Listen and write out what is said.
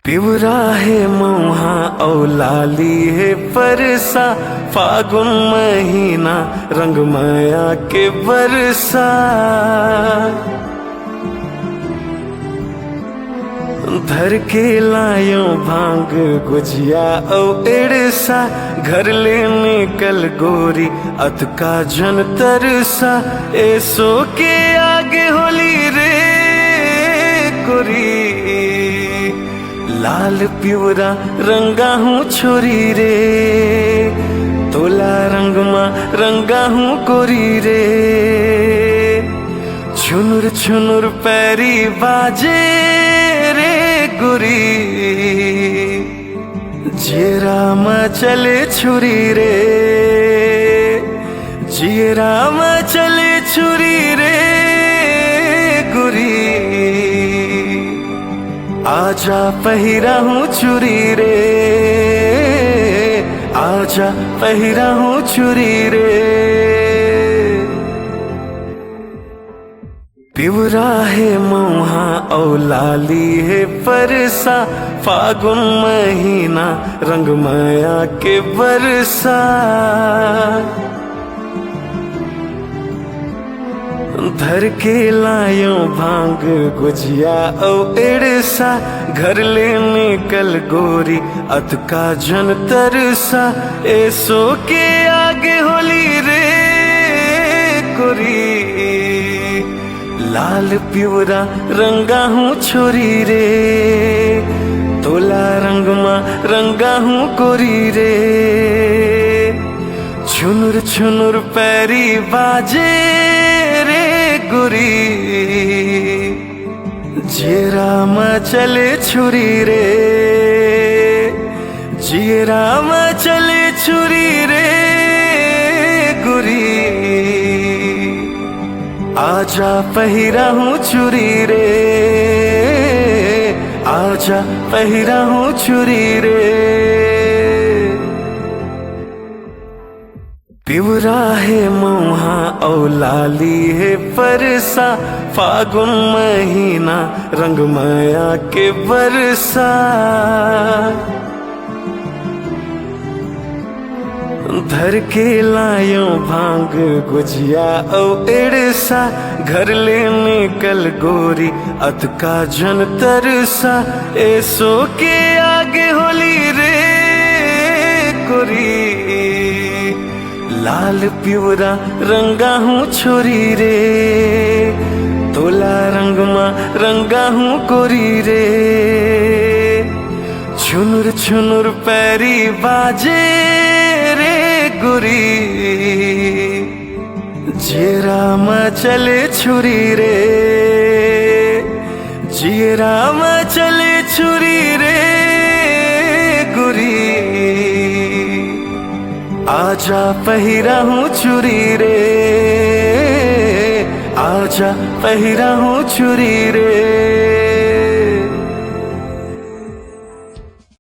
पिवरा है मऊहा औ लाली है परसा, फागुन महीना रंग माया के बरसा। धर के लायो भांग गुजिया औ एड़सा, घर ले निकल गोरी अतका जन तरसा। ऐसो के आगे होली रे गोरी, लाल पिवरा रंगा हूँ छोरी रे, तोला रंग माँ रंगा हूँ गोरी रे। छुनुर छुनुर पैरी बाजे रे गोरी, जेरा में चले छुरी रे, जेरा में चले छुरी रे गोरी। आजा पहिरा हूँ चुरी रे, आजा पहिरा हूँ चुरी रे। पिवरा है मऊहा औ लाली है परसा, फागुन महीना रंग माया के बरसा। धर के लायो भांग गुजिया औ एड़सा, घर ले निकल गोरी अतका जन तरसा। ऐसो के आगे होली रे गोरी, लाल पिवरा रंगा हूँ छोरी रे, तोला रंग माँ रंगा हूँ गोरी रे। छुनुर छुनुर पैरी बाजे रे गोरी, जेरा में चले छुरी रे, जेरा में चले छुरी रे गोरी। आजा पहिरा हूँ चुरी रे, आजा पहिरा हूँ चुरी रे। पिवरा है मऊहा औ लाली है परसा, फागुन महीना रंग माया के बरसा। धर के लायो भांग गुजिया औ एड़सा, घर ले निकल गोरी अतका जन तरसा। ऐसो के आगे होली रे गोरी, लाल पिवरा रंगा हूँ छोरी रे, तोला रंग माँ रंगा हूँ गोरी रे। छुनुर छुनुर पैरी बाजे रे गोरी, जेरा में चले छुरी रे, जेरा में चले छुरी रे गोरी। आजा पहिरा हूँ चुरी रे, आजा पहिरा हूँ चुरी रे।